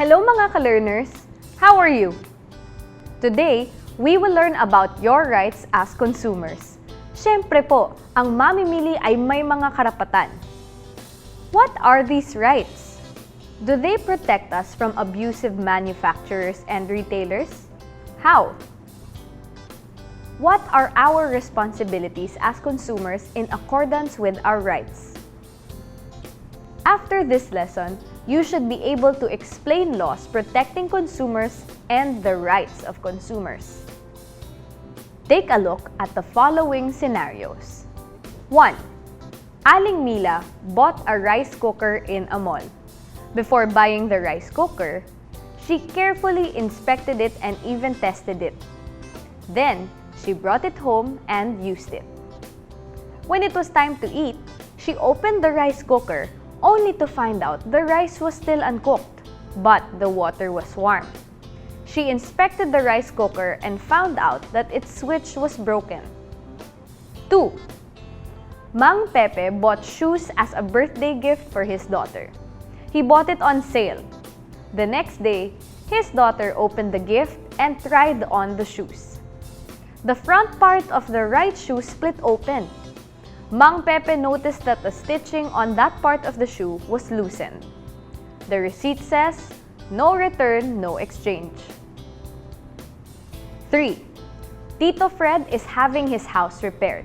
Hello mga ka-learners! How are you? Today, we will learn about your rights as consumers. Siyempre po, ang mamimili ay may mga karapatan. What are these rights? Do they protect us from abusive manufacturers and retailers? How? What are our responsibilities as consumers in accordance with our rights? After this lesson, you should be able to explain laws protecting consumers and the rights of consumers. Take a look at the following scenarios. 1. Aling Mila bought a rice cooker in a mall. Before buying the rice cooker, she carefully inspected it and even tested it. Then, she brought it home and used it. When it was time to eat, she opened the rice cooker only to find out the rice was still uncooked, but the water was warm. She inspected the rice cooker and found out that its switch was broken. 2. Mang Pepe bought shoes as a birthday gift for his daughter. He bought it on sale. The next day, his daughter opened the gift and tried on the shoes. The front part of the right shoe split open. Mang Pepe noticed that the stitching on that part of the shoe was loosened. The receipt says, no return, no exchange. 3. Tito Fred is having his house repaired.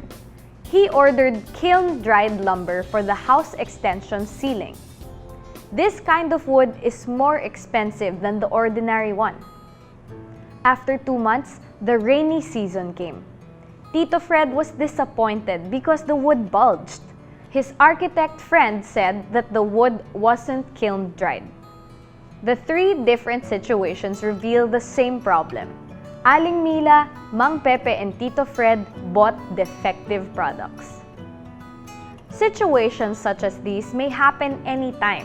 He ordered kiln-dried lumber for the house extension ceiling. This kind of wood is more expensive than the ordinary one. After 2 months, the rainy season came. Tito Fred was disappointed because the wood bulged. His architect friend said that the wood wasn't kiln-dried. The 3 different situations reveal the same problem. Aling Mila, Mang Pepe, and Tito Fred bought defective products. Situations such as these may happen anytime.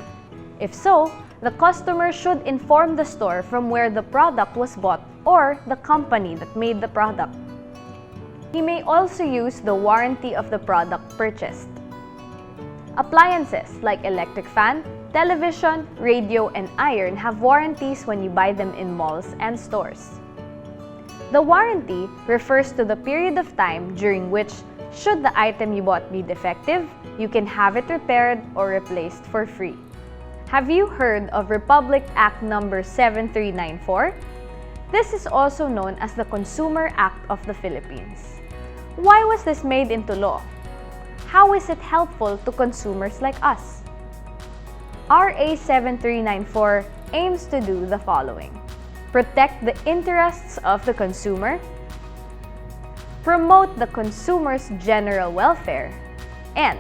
If so, the customer should inform the store from where the product was bought or the company that made the product. He may also use the warranty of the product purchased. Appliances like electric fan, television, radio, and iron have warranties when you buy them in malls and stores. The warranty refers to the period of time during which, should the item you bought be defective, you can have it repaired or replaced for free. Have you heard of Republic Act No. 7394? This is also known as the Consumer Act of the Philippines. Why was this made into law? How is it helpful to consumers like us? RA 7394 aims to do the following: protect the interests of the consumer, promote the consumer's general welfare, and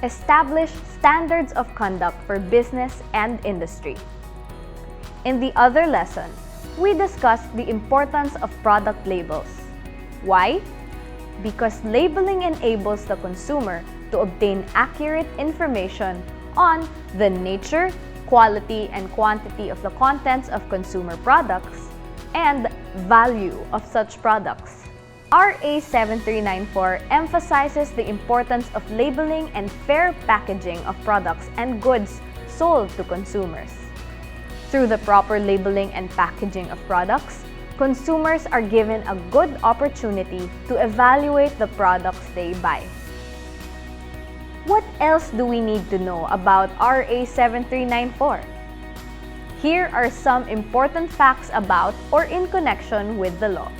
establish standards of conduct for business and industry. In the other lesson, we discussed the importance of product labels. Why? Because labeling enables the consumer to obtain accurate information on the nature, quality, and quantity of the contents of consumer products and value of such products. RA 7394 emphasizes the importance of labeling and fair packaging of products and goods sold to consumers. Through the proper labeling and packaging of products, consumers are given a good opportunity to evaluate the products they buy. What else do we need to know about RA 7394? Here are some important facts about or in connection with the law.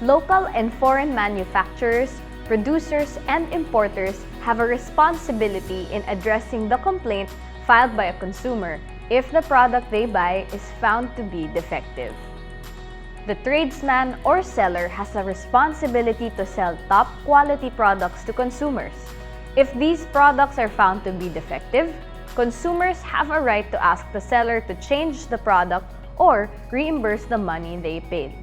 Local and foreign manufacturers, producers, and importers have a responsibility in addressing the complaint filed by a consumer if the product they buy is found to be defective. The tradesman or seller has a responsibility to sell top-quality products to consumers. If these products are found to be defective, consumers have a right to ask the seller to change the product or reimburse the money they paid.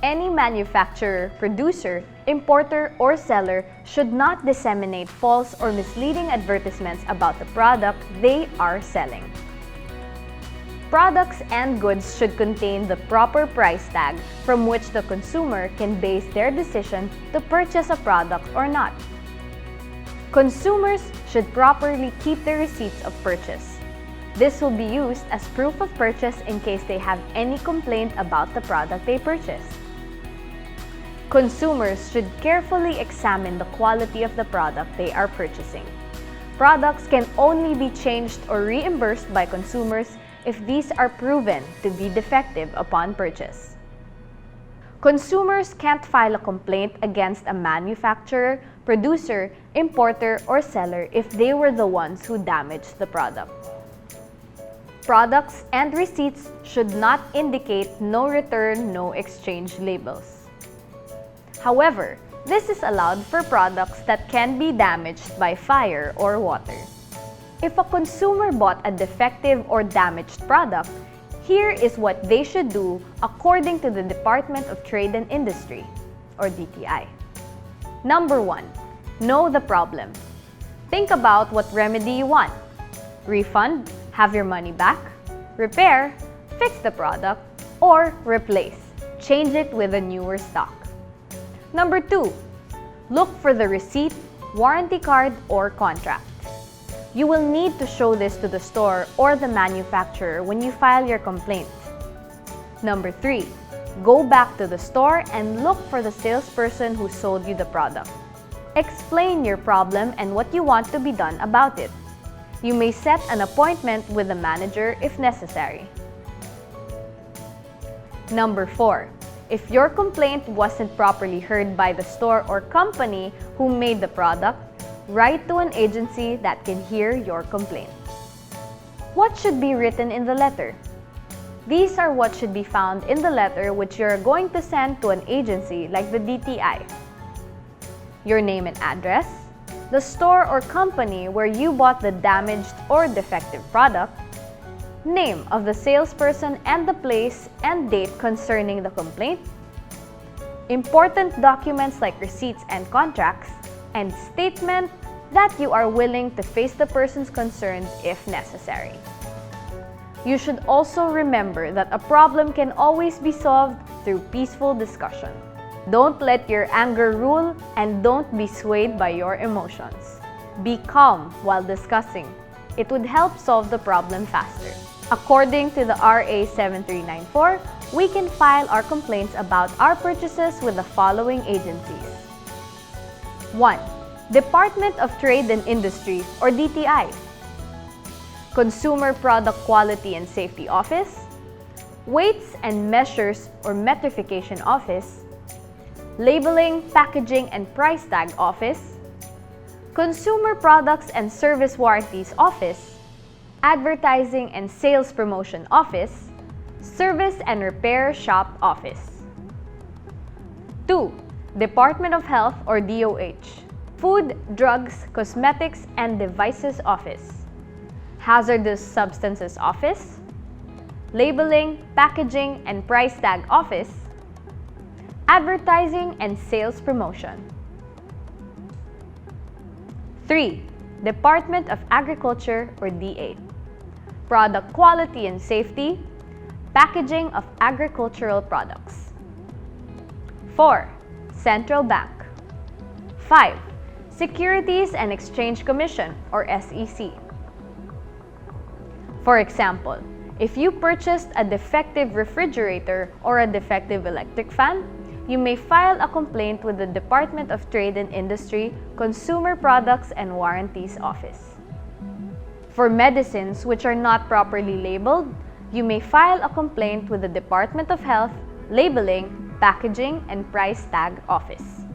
Any manufacturer, producer, importer, or seller should not disseminate false or misleading advertisements about the product they are selling. Products and goods should contain the proper price tag from which the consumer can base their decision to purchase a product or not. Consumers should properly keep the receipts of purchase. This will be used as proof of purchase in case they have any complaint about the product they purchased. Consumers should carefully examine the quality of the product they are purchasing. Products can only be changed or reimbursed by consumers if these are proven to be defective upon purchase. Consumers can't file a complaint against a manufacturer, producer, importer, or seller if they were the ones who damaged the product. Products and receipts should not indicate no return, no exchange labels. However, this is allowed for products that can be damaged by fire or water. If a consumer bought a defective or damaged product, here is what they should do according to the Department of Trade and Industry, or DTI. Number 1. Know the problem. Think about what remedy you want. Refund, have your money back, repair, fix the product, or replace, change it with a newer stock. Number 2. Look for the receipt, warranty card, or contract. You will need to show this to the store or the manufacturer when you file your complaint. Number 3. Go back to the store and look for the salesperson who sold you the product. Explain your problem and what you want to be done about it. You may set an appointment with the manager if necessary. Number 4. If your complaint wasn't properly heard by the store or company who made the product, write to an agency that can hear your complaint. What should be written in the letter? These are what should be found in the letter which you are going to send to an agency like the DTI. Your name and address, the store or company where you bought the damaged or defective product, name of the salesperson and the place and date concerning the complaint, important documents like receipts and contracts, and statement that you are willing to face the persons concerned if necessary. You should also remember that a problem can always be solved through peaceful discussion. Don't let your anger rule and don't be swayed by your emotions. Be calm while discussing. It would help solve the problem faster. According to the RA 7394, we can file our complaints about our purchases with the following agencies. 1. Department of Trade and Industry, or DTI. Consumer Product Quality and Safety Office, Weights and Measures or Metrification Office, Labeling, Packaging and Price Tag Office, Consumer Products and Service Warranties Office, Advertising and Sales Promotion Office, Service and Repair Shop Office. 2. Department of Health, or DOH, Food, Drugs, Cosmetics and Devices Office, Hazardous Substances Office, Labeling, Packaging and Price Tag Office, Advertising and Sales Promotion. 3. Department of Agriculture, or DA, Product Quality and Safety, Packaging of Agricultural Products. 4. Central Bank. 5. Securities and Exchange Commission, or SEC. For example, if you purchased a defective refrigerator or a defective electric fan, you may file a complaint with the Department of Trade and Industry, Consumer Products and Warranties Office. For medicines which are not properly labeled, you may file a complaint with the Department of Health, Labeling, Packaging and Price Tag Office.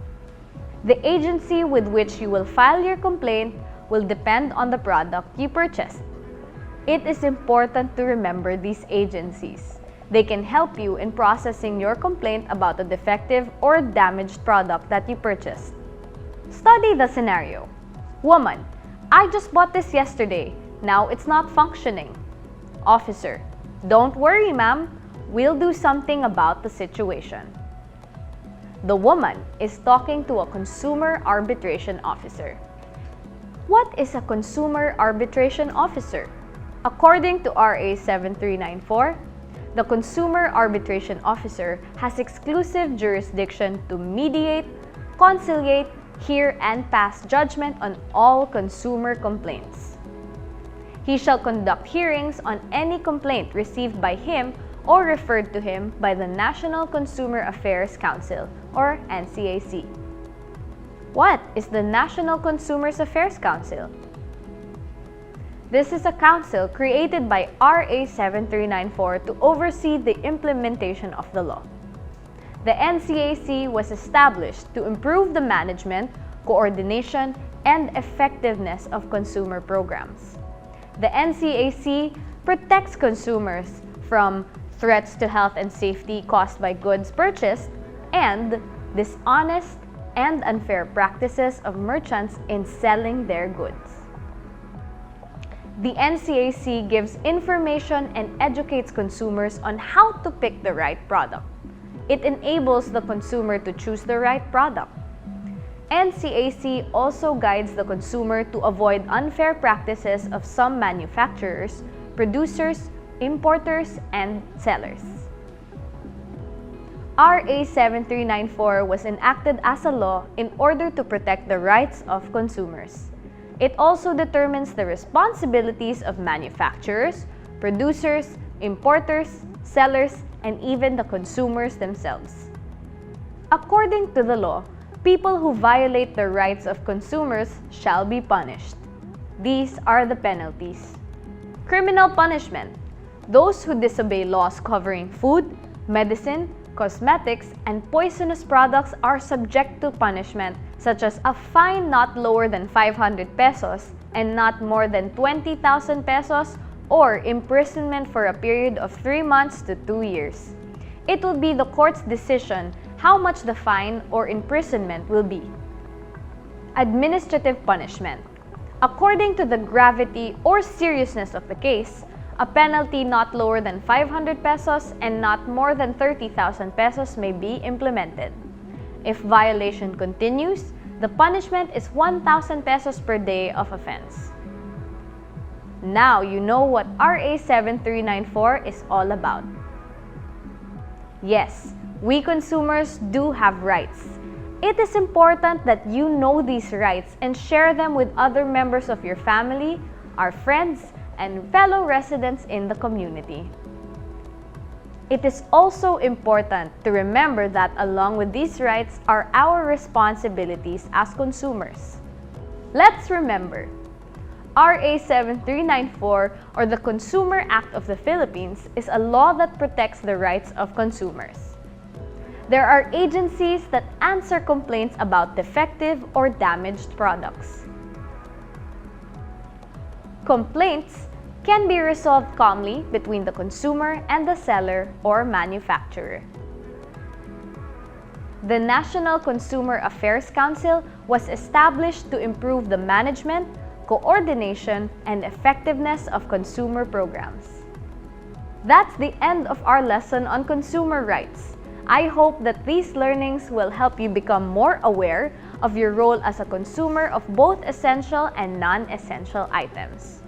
The agency with which you will file your complaint will depend on the product you purchased. It is important to remember these agencies. They can help you in processing your complaint about a defective or damaged product that you purchased. Study the scenario. Woman, I just bought this yesterday. Now it's not functioning. Officer, don't worry, ma'am. We'll do something about the situation. The woman is talking to a consumer arbitration officer. What is a consumer arbitration officer? According to RA 7394, the consumer arbitration officer has exclusive jurisdiction to mediate, conciliate, hear, and pass judgment on all consumer complaints. He shall conduct hearings on any complaint received by him or referred to him by the National Consumer Affairs Council, or NCAC. What is the National Consumer Affairs Council? This is a council created by RA 7394 to oversee the implementation of the law. The NCAC was established to improve the management, coordination, and effectiveness of consumer programs. The NCAC protects consumers from threats to health and safety caused by goods purchased and dishonest and unfair practices of merchants in selling their goods. The NCAC gives information and educates consumers on how to pick the right product. It enables the consumer to choose the right product. NCAC also guides the consumer to avoid unfair practices of some manufacturers, producers, importers, and sellers. RA 7394 was enacted as a law in order to protect the rights of consumers. It also determines the responsibilities of manufacturers, producers, importers, sellers, and even the consumers themselves. According to the law, people who violate the rights of consumers shall be punished. These are the penalties. Criminal punishment. Those who disobey laws covering food, medicine, cosmetics, and poisonous products are subject to punishment such as a fine not lower than 500 pesos and not more than 20,000 pesos or imprisonment for a period of 3 months to 2 years. It will be the court's decision how much the fine or imprisonment will be. Administrative punishment. According to the gravity or seriousness of the case, a penalty not lower than 500 pesos and not more than 30,000 pesos may be implemented. If violation continues, the punishment is 1,000 pesos per day of offense. Now you know what RA 7394 is all about. Yes, we consumers do have rights. It is important that you know these rights and share them with other members of your family, our friends, and fellow residents in the community. It is also important to remember that along with these rights are our responsibilities as consumers. Let's remember, RA 7394 or the Consumer Act of the Philippines is a law that protects the rights of consumers. There are agencies that answer complaints about defective or damaged products. Complaints can be resolved calmly between the consumer and the seller or manufacturer. The National Consumer Affairs Council was established to improve the management, coordination, and effectiveness of consumer programs. That's the end of our lesson on consumer rights. I hope that these learnings will help you become more aware of your role as a consumer of both essential and non-essential items.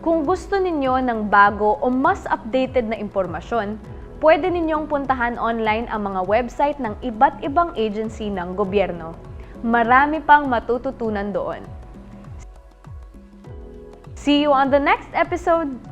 Kung gusto ninyo ng bago o mas updated na impormasyon, pwede ninyong puntahan online ang mga website ng iba't ibang agency ng gobyerno. Marami pang matututunan doon. See you on the next episode!